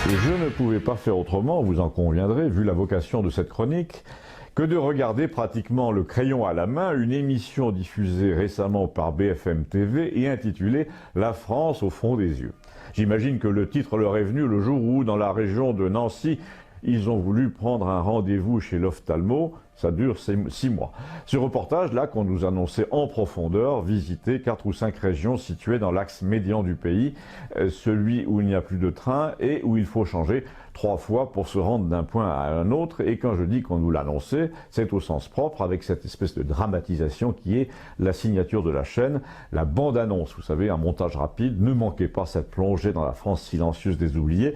Et je ne pouvais pas faire autrement, vous en conviendrez, vu la vocation de cette chronique, que de regarder pratiquement le crayon à la main une émission diffusée récemment par BFM TV et intitulée « La France au fond des yeux ». J'imagine que le titre leur est venu le jour où, dans la région de Nancy, ils ont voulu prendre un rendez-vous chez l'ophtalmo. Ça dure 6 mois. Ce reportage-là, qu'on nous annonçait en profondeur, visiter 4 ou 5 régions situées dans l'axe médian du pays, celui où il n'y a plus de train et où il faut changer 3 fois pour se rendre d'un point à un autre. Et quand je dis qu'on nous l'annonçait, c'est au sens propre, avec cette espèce de dramatisation qui est la signature de la chaîne, la bande-annonce. Vous savez, un montage rapide. Ne manquez pas cette plongée dans la France silencieuse des oubliés.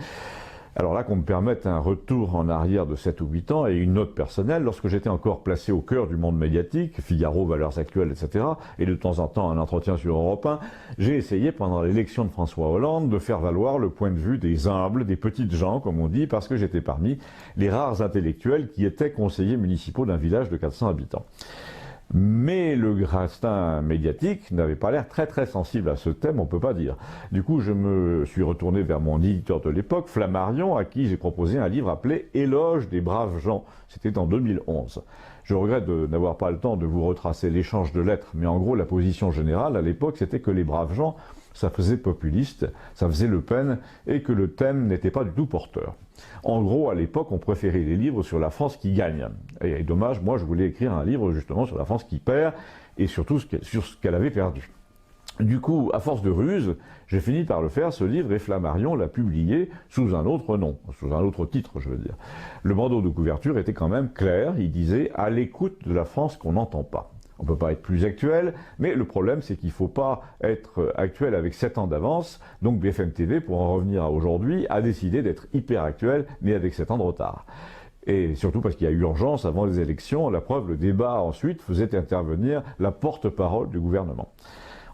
Alors là, qu'on me permette un retour en arrière de 7 ou 8 ans et une note personnelle, lorsque j'étais encore placé au cœur du monde médiatique, Figaro, Valeurs Actuelles, etc., et de temps en temps un entretien sur Europe 1, j'ai essayé pendant l'élection de François Hollande de faire valoir le point de vue des humbles, des petites gens, comme on dit, parce que j'étais parmi les rares intellectuels qui étaient conseillers municipaux d'un village de 400 habitants. Mais le gratin médiatique n'avait pas l'air très sensible à ce thème, on peut pas dire. Du coup, je me suis retourné vers mon éditeur de l'époque, Flammarion, à qui j'ai proposé un livre appelé « Éloge des braves gens ». C'était en 2011. Je regrette de n'avoir pas le temps de vous retracer l'échange de lettres, mais en gros, la position générale à l'époque, c'était que les braves gens, ça faisait populiste, ça faisait Le Pen, et que le thème n'était pas du tout porteur. En gros, à l'époque, on préférait les livres sur la France qui gagne. Et dommage, moi, je voulais écrire un livre justement sur la France qui perd, et surtout sur ce qu'elle avait perdu. Du coup, à force de ruse, j'ai fini par le faire, ce livre, et Flammarion l'a publié sous un autre nom, sous un autre titre, je veux dire. Le bandeau de couverture était quand même clair, il disait « À l'écoute de la France qu'on n'entend pas ». On ne peut pas être plus actuel, mais le problème c'est qu'il ne faut pas être actuel avec 7 ans d'avance, donc BFM TV, pour en revenir à aujourd'hui, a décidé d'être hyper actuel, mais avec 7 ans de retard. Et surtout parce qu'il y a eu urgence avant les élections, la preuve, le débat ensuite faisait intervenir la porte-parole du gouvernement.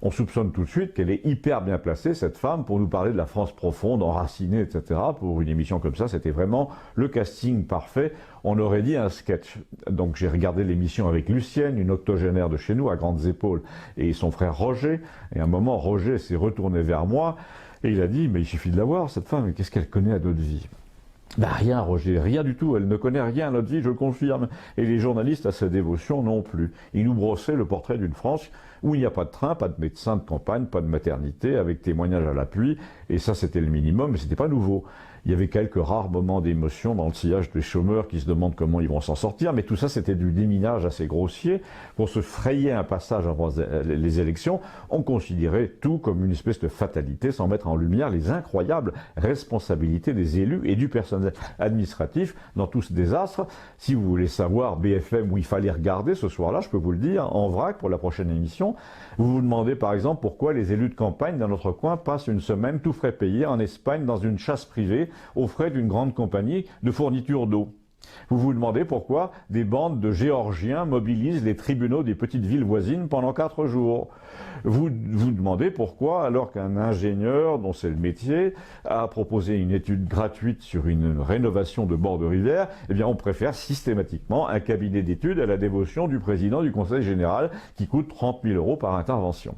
On soupçonne tout de suite qu'elle est hyper bien placée, cette femme, pour nous parler de la France profonde, enracinée, etc. Pour une émission comme ça, c'était vraiment le casting parfait. On aurait dit un sketch. Donc j'ai regardé l'émission avec Lucienne, une octogénaire de chez nous, à grandes épaules, et son frère Roger. Et à un moment, Roger s'est retourné vers moi, et il a dit « Mais il suffit de la voir, cette femme, qu'est-ce qu'elle connaît à d'autres vies ?» Ben rien, Roger, rien du tout, elle ne connaît rien à notre vie, je le confirme. Et les journalistes à sa dévotion non plus. Ils nous brossaient le portrait d'une France où il n'y a pas de train, pas de médecin de campagne, pas de maternité, avec témoignages à l'appui, et ça c'était le minimum, mais c'était pas nouveau. Il y avait quelques rares moments d'émotion dans le sillage des chômeurs qui se demandent comment ils vont s'en sortir, mais tout ça c'était du déminage assez grossier. Pour se frayer un passage avant les élections, on considérait tout comme une espèce de fatalité, sans mettre en lumière les incroyables responsabilités des élus et du personnel administratif dans tout ce désastre. Si vous voulez savoir BFM où il fallait regarder ce soir-là, je peux vous le dire, en vrac pour la prochaine émission, vous vous demandez par exemple pourquoi les élus de campagne dans notre coin passent une semaine tout frais payés en Espagne dans une chasse privée aux frais d'une grande compagnie de fourniture d'eau. Vous vous demandez pourquoi des bandes de Géorgiens mobilisent les tribunaux des petites villes voisines pendant 4 jours. Vous vous demandez pourquoi, alors qu'un ingénieur, dont c'est le métier, a proposé une étude gratuite sur une rénovation de bord de rivière, eh bien on préfère systématiquement un cabinet d'études à la dévotion du président du Conseil général qui coûte 30 000 € par intervention.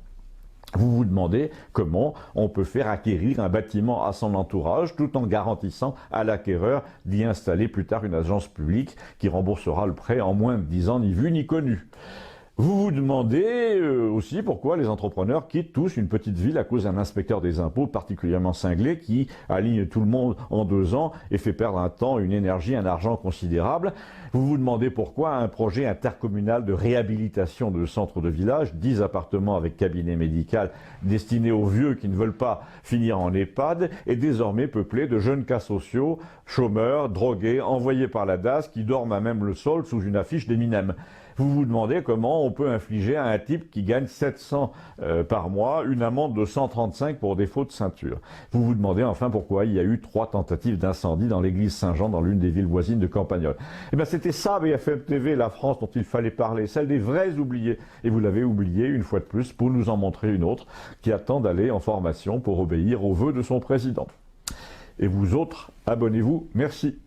Vous vous demandez comment on peut faire acquérir un bâtiment à son entourage tout en garantissant à l'acquéreur d'y installer plus tard une agence publique qui remboursera le prêt en moins de 10 ans, ni vu ni connu. Vous vous demandez aussi pourquoi les entrepreneurs quittent tous une petite ville à cause d'un inspecteur des impôts particulièrement cinglé qui aligne tout le monde en 2 ans et fait perdre un temps, une énergie, un argent considérable. Vous vous demandez pourquoi un projet intercommunal de réhabilitation de centre de village, 10 appartements avec cabinet médical destinés aux vieux qui ne veulent pas finir en EHPAD, est désormais peuplé de jeunes cas sociaux, chômeurs, drogués, envoyés par la DAS qui dorment à même le sol sous une affiche d'Eminem. Vous vous demandez comment on peut infliger à un type qui gagne 700 par mois une amende de 135 pour défaut de ceinture. Vous vous demandez enfin pourquoi il y a eu 3 tentatives d'incendie dans l'église Saint-Jean dans l'une des villes voisines de Campagnol. Eh bien c'était ça BFM TV, la France dont il fallait parler, celle des vrais oubliés. Et vous l'avez oublié une fois de plus pour nous en montrer une autre qui attend d'aller en formation pour obéir aux vœux de son président. Et vous autres, abonnez-vous, merci.